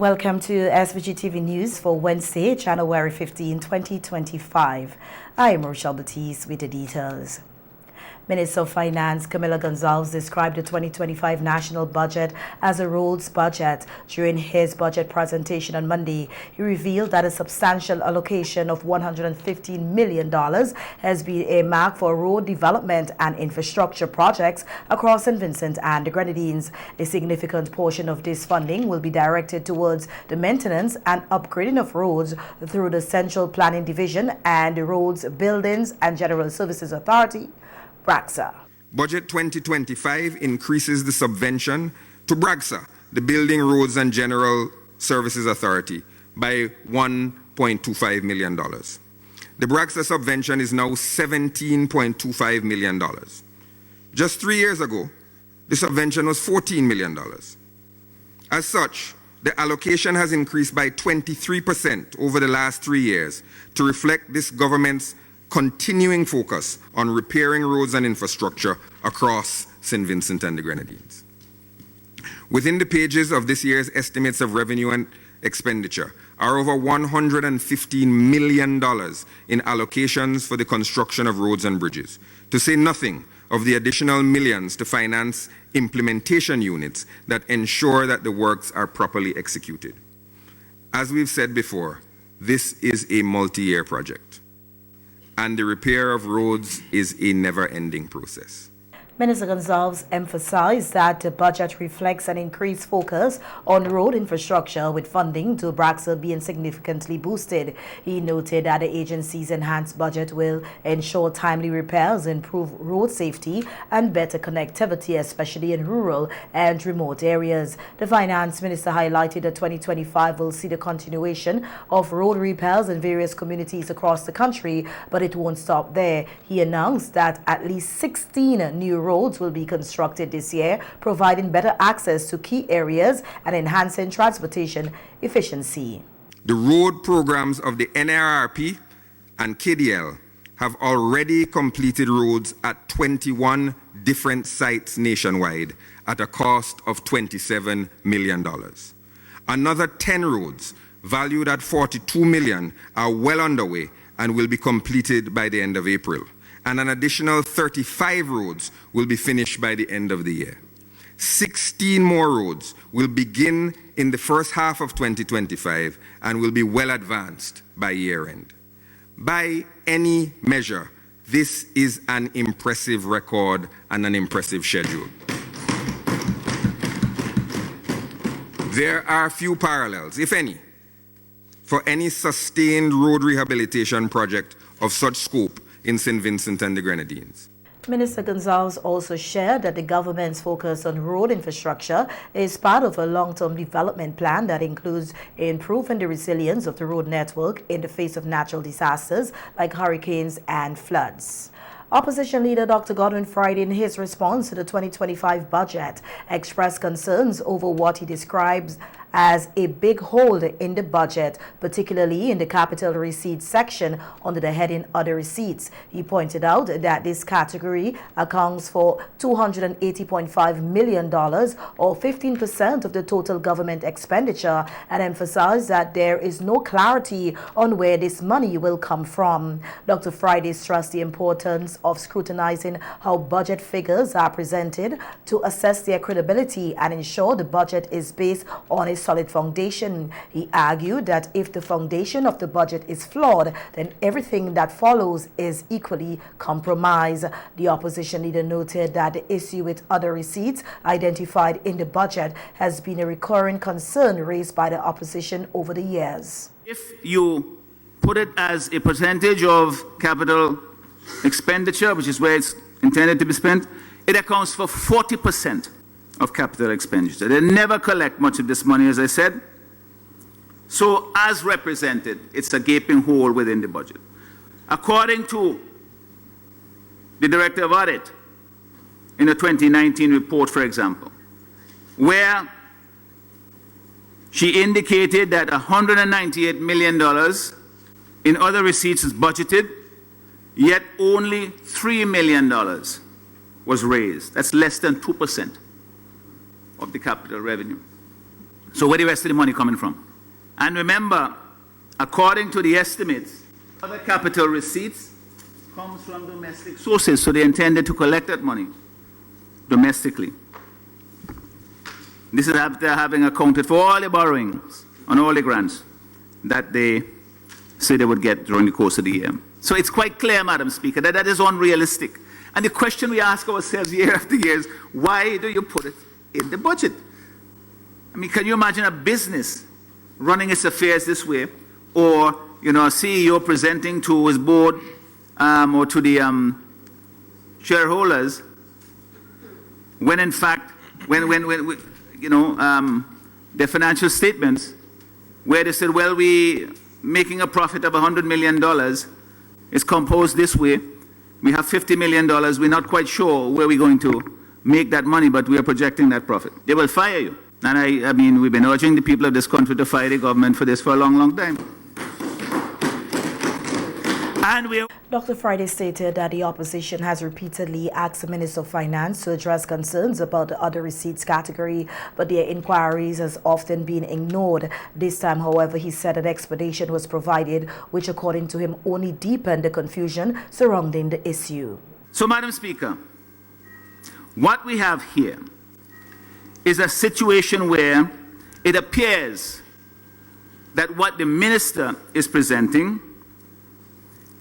Welcome to SVG-TV News for Wednesday, January 15, 2025. I am Rochelle Batiste with the details. Minister of Finance Camila Gonzalez described the 2025 national budget as a roads budget. During his budget presentation on Monday, he revealed that a substantial allocation of $115 million has been earmarked for road development and infrastructure projects across St. Vincent and the Grenadines. A significant portion of this funding will be directed towards the maintenance and upgrading of roads through the Central Planning Division and the Roads, Buildings and General Services Authority, BRAXA. Budget 2025 increases the subvention to BRAXA, the Building, Roads and General Services Authority, by $1.25 million. The BRAXA subvention is now $17.25 million. Just 3 years ago, the subvention was $14 million. As such, the allocation has increased by 23% over the last 3 years to reflect this government's continuing focus on repairing roads and infrastructure across St. Vincent and the Grenadines. Within the pages of this year's estimates of revenue and expenditure are over $115 million in allocations for the construction of roads and bridges, to say nothing of the additional millions to finance implementation units that ensure that the works are properly executed. As we've said before, this is a multi-year project, and the repair of roads is a never-ending process. Minister Gonzalez emphasized that the budget reflects an increased focus on road infrastructure, with funding to BRAXA being significantly boosted. He noted that the agency's enhanced budget will ensure timely repairs, improve road safety and better connectivity, especially in rural and remote areas. The Finance Minister highlighted that 2025 will see the continuation of road repairs in various communities across the country, but it won't stop there. He announced that at least 16 new roads will be constructed this year, providing better access to key areas and enhancing transportation efficiency. The road programs of the NRRP and KDL have already completed roads at 21 different sites nationwide at a cost of $27 million. Another 10 roads, valued at $42 million, are well underway and will be completed by the end of April. And an additional 35 roads will be finished by the end of the year. 16 more roads will begin in the first half of 2025 and will be well advanced by year end. By any measure, this is an impressive record and an impressive schedule. There are few parallels, if any, for any sustained road rehabilitation project of such scope in St. Vincent and the Grenadines. Minister Gonzalez also shared that the government's focus on road infrastructure is part of a long-term development plan that includes improving the resilience of the road network in the face of natural disasters like hurricanes and floods. Opposition leader Dr. Godwin Friday, in his response to the 2025 budget, expressed concerns over what he describes as a big hole in the budget, particularly in the capital receipts section under the heading Other Receipts. He pointed out that this category accounts for $280.5 million, or 15% of the total government expenditure, and emphasized that there is no clarity on where this money will come from. Dr. Friday stressed the importance of scrutinizing how budget figures are presented to assess their credibility and ensure the budget is based on a solid foundation. He argued that if the foundation of the budget is flawed, then everything that follows is equally compromised. The opposition leader noted that the issue with other receipts identified in the budget has been a recurring concern raised by the opposition over the years. If you put it as a percentage of capital expenditure, which is where it's intended to be spent, it accounts for 40% of capital expenditure. They never collect much of this money, as I said. So as represented, it's a gaping hole within the budget. According to the Director of Audit in the 2019 report, for example, where she indicated that $198 million in other receipts is budgeted, yet only $3 million was raised. That's less than 2% of the capital revenue. So where the rest of the money coming from? And remember, according to the estimates, other capital receipts comes from domestic sources, so they intended to collect that money domestically. This is after having accounted for all the borrowings and all the grants that they say they would get during the course of the year. So it's quite clear, Madam Speaker, that that is unrealistic. And the question we ask ourselves year after year is, why do you put it in the budget? I mean, can you imagine a business running its affairs this way, or a CEO presenting to his board or to the shareholders, when in fact, their financial statements, where they said, well, we making a profit of $100 million, is composed this way. We have $50 million. We're not quite sure where we're going to make that money, but we are projecting that profit. They will fire you. And I mean, we've been urging the people of this country to fire the government for this for a long, long time. And Dr. Friday stated that the opposition has repeatedly asked the Minister of Finance to address concerns about the other receipts category, but their inquiries has often been ignored. This time, however, he said an explanation was provided, which according to him only deepened the confusion surrounding the issue. So, Madam Speaker, what we have here is a situation where it appears that what the minister is presenting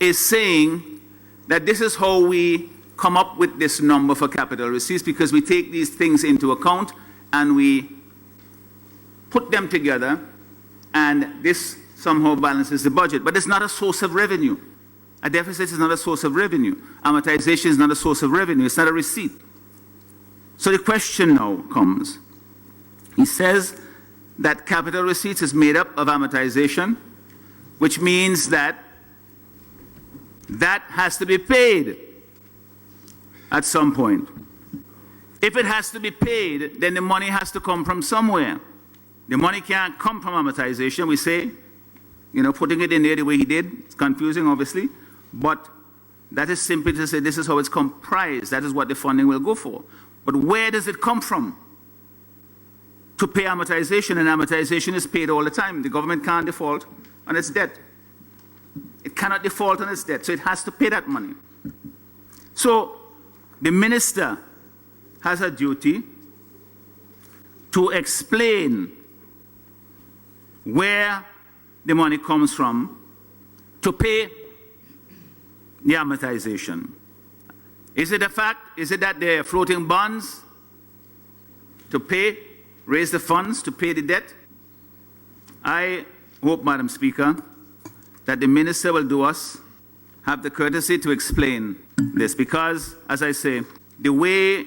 is saying that this is how we come up with this number for capital receipts, because we take these things into account and we put them together, and this somehow balances the budget. But it's not a source of revenue. A deficit is not a source of revenue. Amortization is not a source of revenue. It's not a receipt. So the question now comes. He says that capital receipts is made up of amortization, which means that has to be paid at some point. If it has to be paid, then the money has to come from somewhere. The money can't come from amortization. We say, putting it in there the way he did, it's confusing, obviously, but that is simply to say this is how it's comprised. That is what the funding will go for. But where does it come from to pay amortization? And amortization is paid all the time. The government can't default on its debt. It cannot default on its debt, so it has to pay that money. So the minister has a duty to explain where the money comes from to pay the amortization. Is it a fact? Is it that they're floating bonds to raise the funds to pay the debt? I hope, Madam Speaker, that the minister will have the courtesy to explain this, because, as I say, the way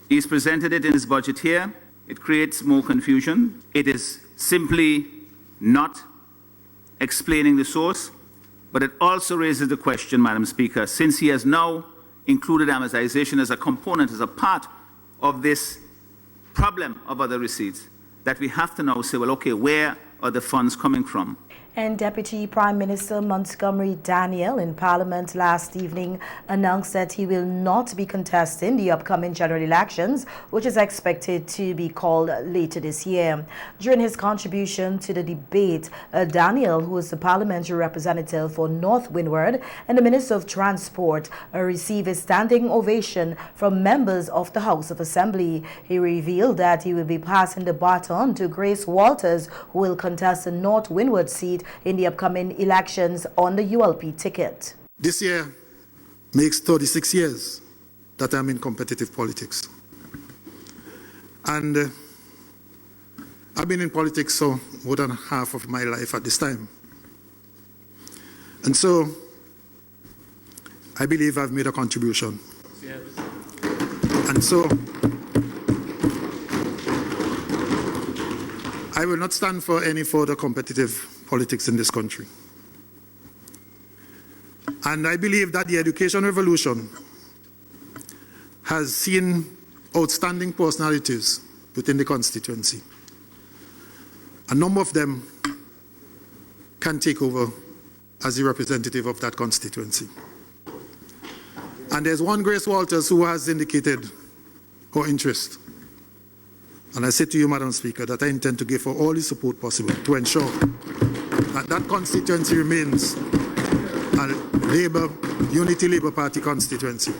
he's presented it in his budget here, it creates more confusion. It is simply not explaining the source, but it also raises the question, Madam Speaker, since he has now included amortization as a component, as a part of this problem of other receipts, that we have to now say, well, okay, where are the funds coming from? And Deputy Prime Minister Montgomery Daniel in Parliament last evening announced that he will not be contesting the upcoming general elections, which is expected to be called later this year. During his contribution to the debate, Daniel, who is the parliamentary representative for North Windward and the Minister of Transport, received a standing ovation from members of the House of Assembly. He revealed that he will be passing the baton to Grace Walters, who will contest the North Windward seat in the upcoming elections on the ULP ticket. This year makes 36 years that I'm in competitive politics. And I've been in politics for more than half of my life at this time. And so I believe I've made a contribution. Yes. And so I will not stand for any further competitive politics in this country. And I believe that the education revolution has seen outstanding personalities within the constituency. A number of them can take over as the representative of that constituency. And there's one Grace Walters who has indicated her interest And I say to you, Madam Speaker, that I intend to give her all the support possible to ensure that that constituency remains a Unity Labour Party constituency.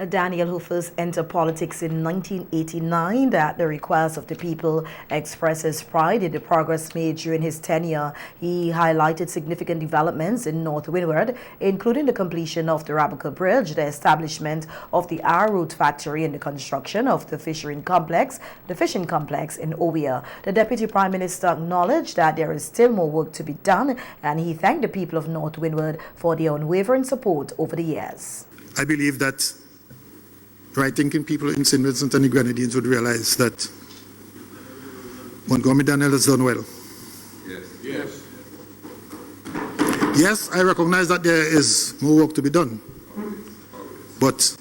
Daniel, who first entered politics in 1989 at the request of the people, expresses pride in the progress made during his tenure. He highlighted significant developments in North Windward, including the completion of the Rabuka Bridge, the establishment of the arrowroot factory, and the construction of the fishing complex in Obia. The Deputy Prime Minister acknowledged that there is still more work to be done, and he thanked the people of North Windward for their unwavering support over the years. I believe that right-thinking people in St. Vincent and the Grenadines would realize that Montgomery Daniel has done well. Yes. Yes, I recognize that there is more work to be done, but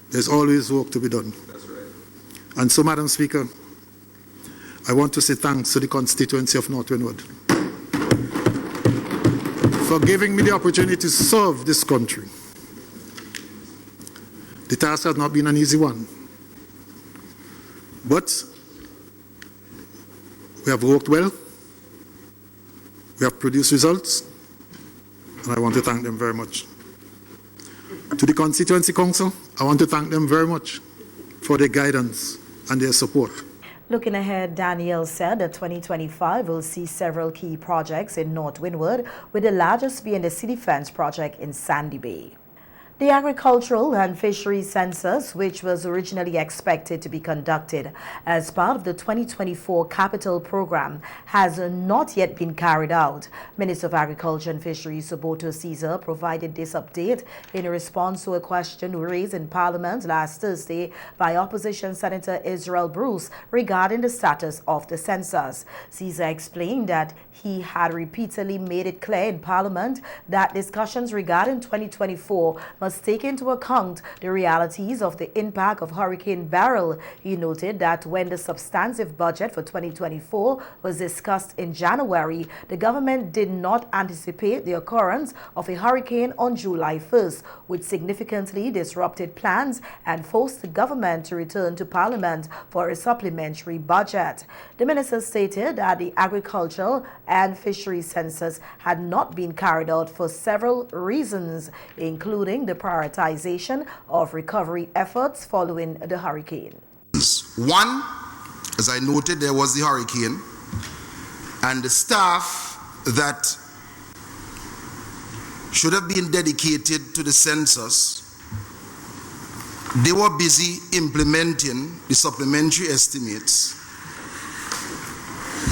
there's always work to be done. That's right. And so, Madam Speaker, I want to say thanks to the constituency of North Windward for giving me the opportunity to serve this country. The task has not been an easy one, but we have worked well, we have produced results, and I want to thank them very much. To the Constituency Council, I want to thank them very much for their guidance and their support. Looking ahead, Daniel said that 2025 will see several key projects in North Windward, with the largest being the City Fence project in Sandy Bay. The agricultural and fisheries census, which was originally expected to be conducted as part of the 2024 capital program, has not yet been carried out. Minister of Agriculture and Fisheries Soboto Caesar provided this update in response to a question raised in Parliament last Thursday by Opposition Senator Israel Bruce regarding the status of the census. Caesar explained that he had repeatedly made it clear in Parliament that discussions regarding 2024 must take into account the realities of the impact of Hurricane Beryl. He noted that when the substantive budget for 2024 was discussed in January, the government did not anticipate the occurrence of a hurricane on July 1st, which significantly disrupted plans and forced the government to return to Parliament for a supplementary budget. The minister stated that the agricultural and fisheries census had not been carried out for several reasons, including the prioritization of recovery efforts following the hurricane. One, as I noted, there was the hurricane, and the staff that should have been dedicated to the census, they were busy implementing the supplementary estimates,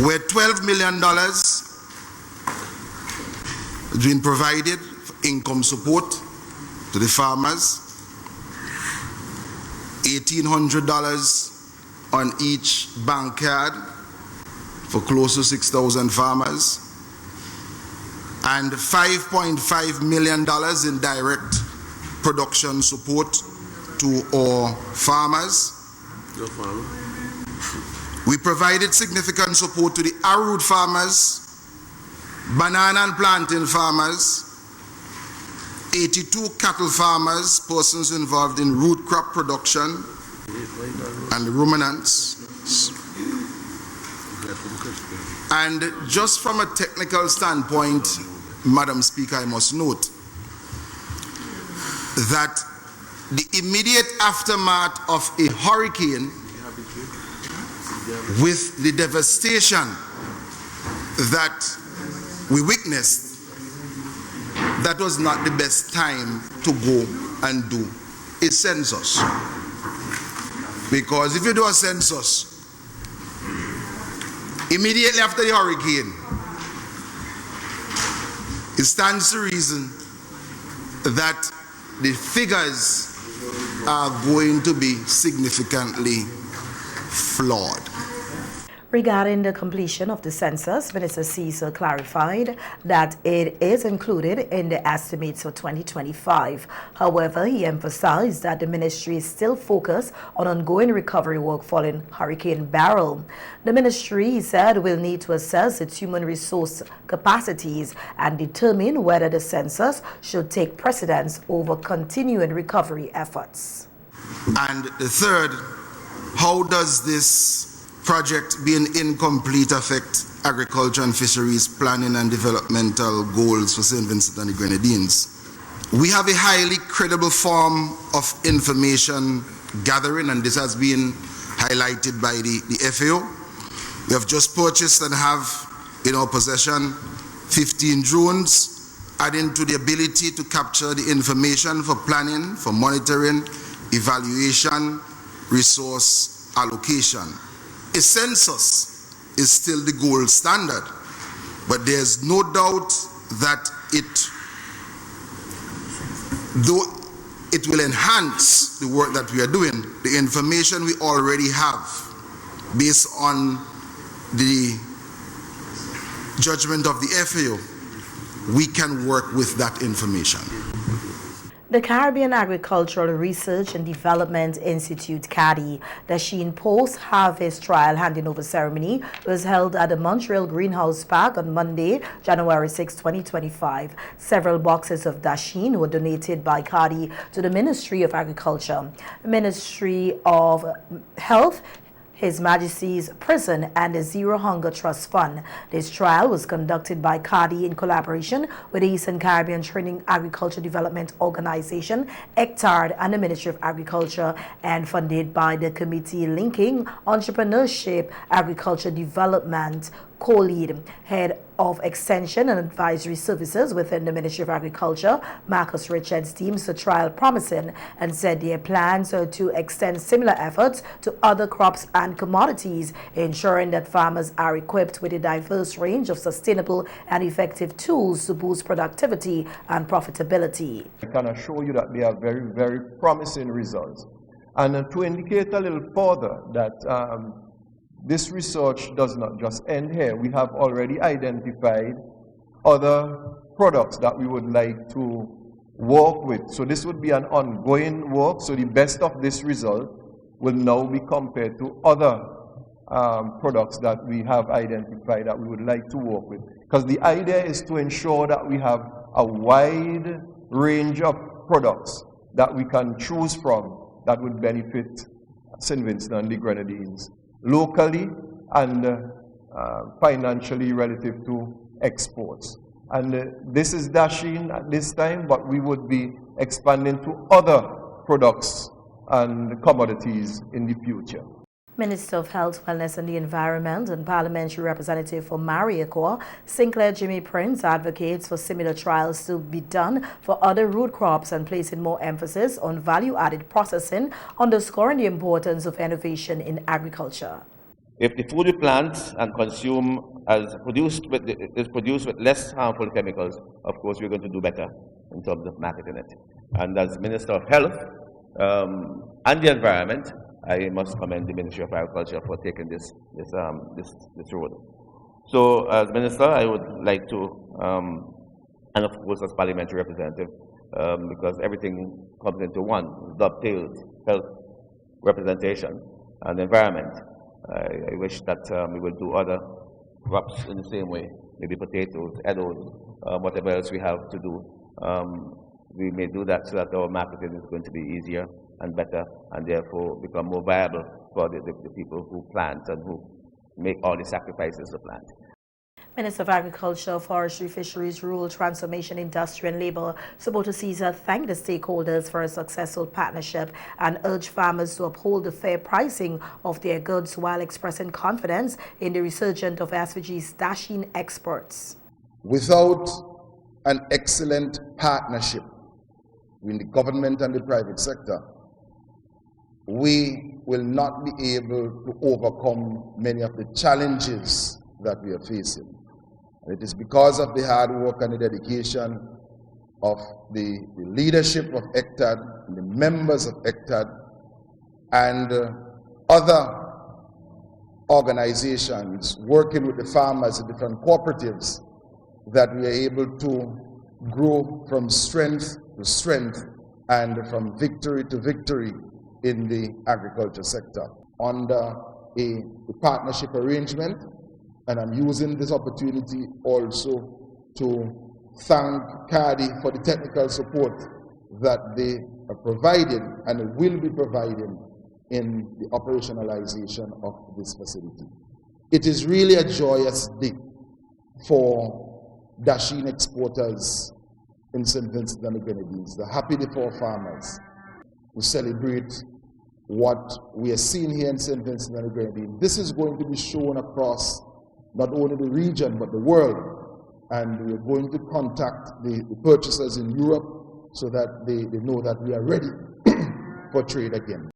where $12 million has been provided for income support to the farmers, $1,800 on each bank card for close to 6,000 farmers, and $5.5 million in direct production support to our farmers. We provided significant support to the arrowroot farmers, banana and plantain farmers, 82 cattle farmers, persons involved in root crop production and ruminants. And just from a technical standpoint, Madam Speaker, I must note that the immediate aftermath of a hurricane, with the devastation that we witnessed, that was not the best time to go and do a census. Because if you do a census immediately after the hurricane, it stands to reason that the figures are going to be significantly flawed. Regarding the completion of the census, Minister Caesar clarified that it is included in the estimates for 2025. However, he emphasized that the ministry is still focused on ongoing recovery work following Hurricane Beryl. The ministry, he said, will need to assess its human resource capacities and determine whether the census should take precedence over continuing recovery efforts. And the third, how does this project being incomplete affect agriculture and fisheries planning and developmental goals for St. Vincent and the Grenadines. We have a highly credible form of information gathering, and this has been highlighted by the FAO. We have just purchased and have in our possession 15 drones, adding to the ability to capture the information for planning, for monitoring, evaluation, resource allocation. A census is still the gold standard, but there's no doubt that though it will enhance the work that we are doing, the information we already have based on the judgment of the FAO, we can work with that information. The Caribbean Agricultural Research and Development Institute, CADI, Dasheen post-harvest trial handing over ceremony was held at the Montreal Greenhouse Park on Monday, January 6, 2025. Several boxes of Dasheen were donated by CADI to the Ministry of Agriculture, Ministry of Health, His Majesty's Prison, and the Zero Hunger Trust Fund. This trial was conducted by CADI in collaboration with the Eastern Caribbean Training Agriculture Development Organization, ECTAD, and the Ministry of Agriculture, and funded by the Committee Linking Entrepreneurship, Agriculture Development, co-lead, Head of Extension and Advisory Services within the Ministry of Agriculture, Marcus Richards, deems the trial promising and said their plans are to extend similar efforts to other crops and commodities, ensuring that farmers are equipped with a diverse range of sustainable and effective tools to boost productivity and profitability. I can assure you that they are very, very promising results. And to indicate a little further that this research does not just end here. We have already identified other products that we would like to work with. So this would be an ongoing work. So the best of this result will now be compared to other products that we have identified that we would like to work with. Because the idea is to ensure that we have a wide range of products that we can choose from that would benefit St. Vincent and the Grenadines, locally and financially relative to exports. And this is Dasheen at this time, but we would be expanding to other products and commodities in the future. Minister of Health, Wellness and the Environment and Parliamentary Representative for Mariacoa, Sinclair Jimmy Prince, advocates for similar trials to be done for other root crops and placing more emphasis on value-added processing, underscoring the importance of innovation in agriculture. If the food we plant and consume is produced with less harmful chemicals, of course we're going to do better in terms of marketing it. And as Minister of Health and the Environment, I must commend the Ministry of Agriculture for taking this road. So, as Minister, I would like to, and of course as Parliamentary Representative, because everything comes into one, dovetails, health, representation, and environment. I wish that we will do other crops in the same way, maybe potatoes, edibles, whatever else we have to do. We may do that so that our marketing is going to be easier and better, and therefore become more viable for the people who plant and who make all the sacrifices to plant. Minister of Agriculture, Forestry, Fisheries, Rural Transformation, Industry and Labour, Subota Caesar, thanked the stakeholders for a successful partnership and urged farmers to uphold the fair pricing of their goods while expressing confidence in the resurgence of SVG's Dasheen exports. Without an excellent partnership between the government and the private sector, we will not be able to overcome many of the challenges that we are facing. It is because of the hard work and the dedication of the leadership of ECTAD, the members of ECTAD, and other organizations working with the farmers and different cooperatives that we are able to grow from strength to strength and from victory to victory in the agriculture sector under a partnership arrangement. And I'm using this opportunity also to thank CADI for the technical support that they are providing and will be providing in the operationalization of this facility. It is really a joyous day for Dasheen exporters in St. Vincent and the Grenadines. The happy day for farmers who celebrate what we are seeing here in St. Vincent and the Grenadines. This is going to be shown across not only the region but the world, and we are going to contact the purchasers in Europe so that they know that we are ready for trade again.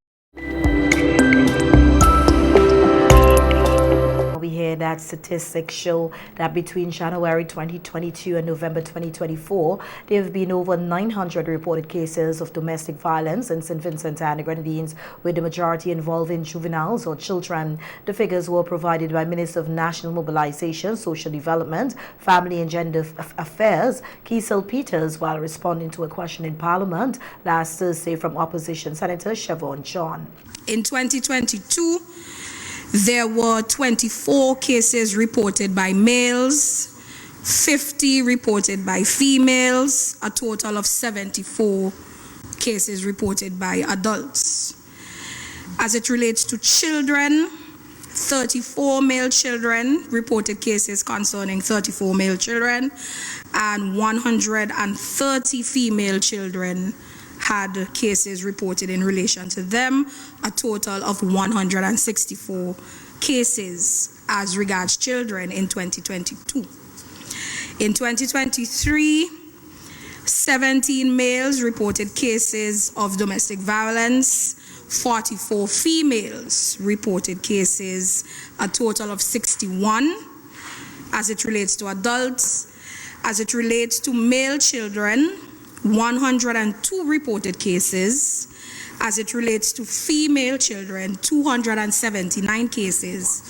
We hear that statistics show that between January 2022 and November 2024, there have been over 900 reported cases of domestic violence in St. Vincent and the Grenadines, with the majority involving juveniles or children. The figures were provided by Minister of National Mobilization, Social Development, Family and Gender Affairs, Kiesel Peters, while responding to a question in Parliament last Thursday from Opposition Senator Siobhan John. In 2022, there were 24 cases reported by males, 50 reported by females, a total of 74 cases reported by adults. As it relates to children, 34 male children reported cases concerning 34 male children, and 130 female children had cases reported in relation to them, a total of 164 cases as regards children in 2022. In 2023, 17 males reported cases of domestic violence, 44 females reported cases, a total of 61 as it relates to adults. As it relates to male children, 102 reported cases. As it relates to female children, 279 cases,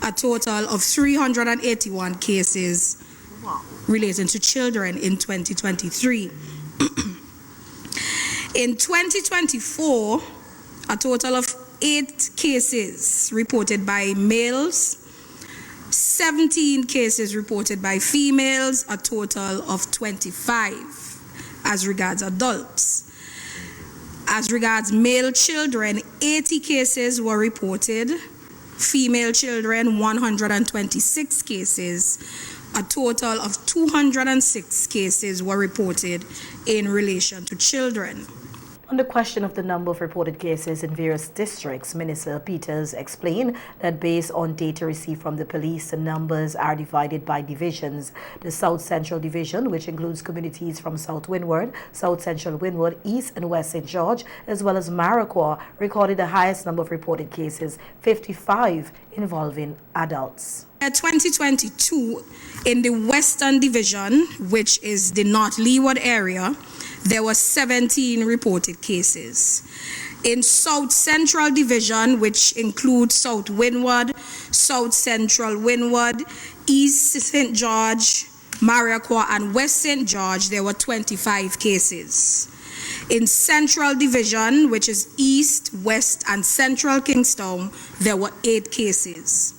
a total of 381 cases relating to children in 2023. In 2024, a total of 8 cases reported by males, 17 cases reported by females, a total of 25 as regards adults. As regards male children, 80 cases were reported, female children 126 cases, a total of 206 cases were reported in relation to children. On the question of the number of reported cases in various districts, Minister Peters explained that based on data received from the police, the numbers are divided by divisions. The South Central Division, which includes communities from South Windward, South Central Windward, East and West St. George, as well as Maracaibo, recorded the highest number of reported cases, 55 involving adults. 2022, in the Western Division, which is the North Leeward area, there were 17 reported cases. In South Central Division, which includes South Windward, South Central Windward, East St. George, Maracaibo, and West St. George, there were 25 cases. In Central Division, which is East, West, and Central Kingstown, there were 8 cases.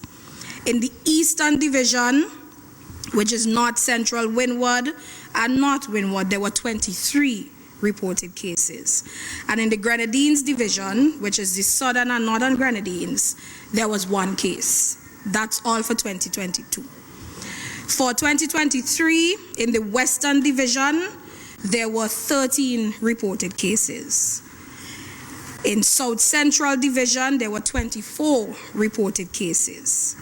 In the Eastern Division, which is North Central Windward and North Windward, there were 23 reported cases. And in the Grenadines Division, which is the Southern and Northern Grenadines, there was 1 case. That's all for 2022. For 2023, in the Western Division, there were 13 reported cases. In South Central Division, there were 24 reported cases.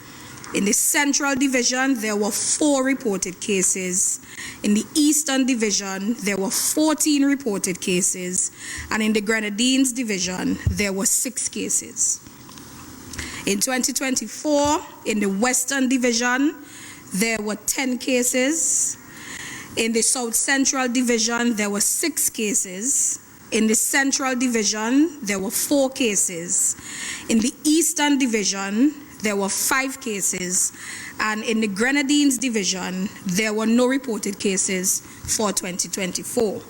In the Central Division, there were 4 reported cases. In the Eastern Division, there were 14 reported cases. And in the Grenadines Division, there were 6 cases. In 2024, in the Western Division, there were 10 cases. In the South Central Division, there were 6 cases. In the Central Division, there were 4 cases. In the Eastern Division, there were 5 cases, and in the Grenadines Division, there were no reported cases for 2024.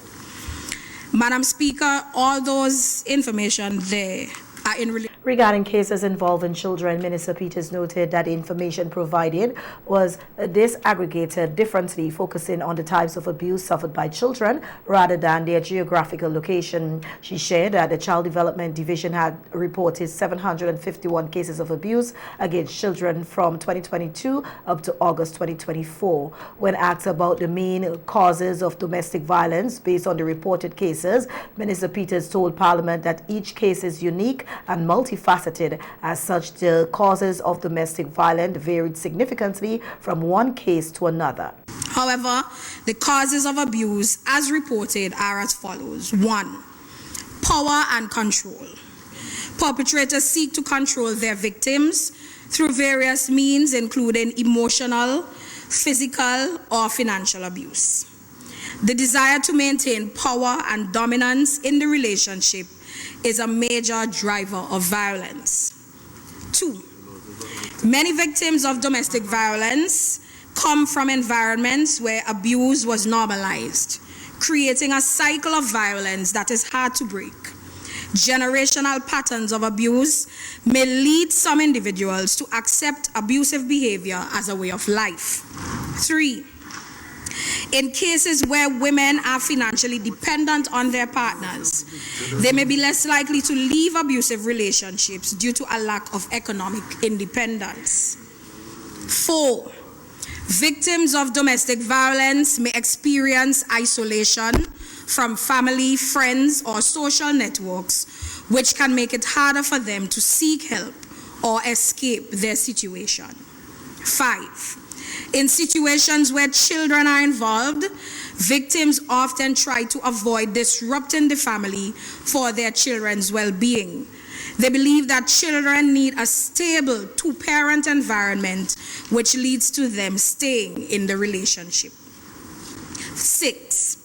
Madam Speaker, all those information there are in relation. Regarding cases involving children, Minister Peters noted that the information provided was disaggregated differently, focusing on the types of abuse suffered by children rather than their geographical location. She shared that the Child Development Division had reported 751 cases of abuse against children from 2022 up to August 2024. When asked about the main causes of domestic violence based on the reported cases, Minister Peters told Parliament that each case is unique and multifaceted. As such, the causes of domestic violence varied significantly from one case to another. However, the causes of abuse as reported are as follows. 1. Power and control. Perpetrators seek to control their victims through various means, including emotional, physical, or financial abuse. The desire to maintain power and dominance in the relationship is a major driver of violence. 2. Many victims of domestic violence come from environments where abuse was normalized, creating a cycle of violence that is hard to break. Generational patterns of abuse may lead some individuals to accept abusive behavior as a way of life. 3. In cases where women are financially dependent on their partners, they may be less likely to leave abusive relationships due to a lack of economic independence. 4. Victims of domestic violence may experience isolation from family, friends, or social networks, which can make it harder for them to seek help or escape their situation. 5. In situations where children are involved, victims often try to avoid disrupting the family for their children's well-being. They believe that children need a stable two-parent environment, which leads to them staying in the relationship. 6.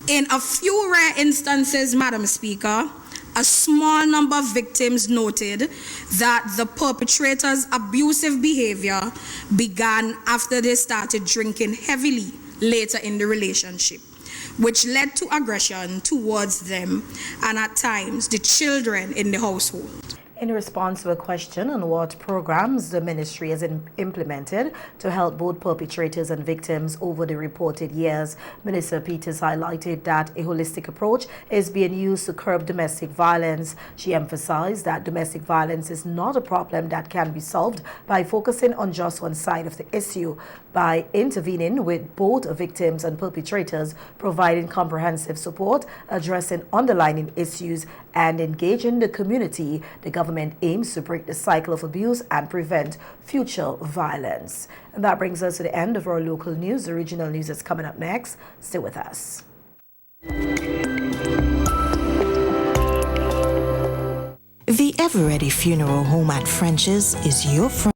In a few rare instances, Madam Speaker, a small number of victims noted that the perpetrator's abusive behavior began after they started drinking heavily later in the relationship, which led to aggression towards them and at times the children in the household. In response to a question on what programs the ministry has implemented to help both perpetrators and victims over the reported years, Minister Peters highlighted that a holistic approach is being used to curb domestic violence. She emphasized that domestic violence is not a problem that can be solved by focusing on just one side of the issue. By intervening with both victims and perpetrators, providing comprehensive support, addressing underlying issues, and engaging the community, the government aims to break the cycle of abuse and prevent future violence. And that brings us to the end of our local news. The regional news is coming up next. Stay with us. The Ever Ready Funeral Home at French's is your friend.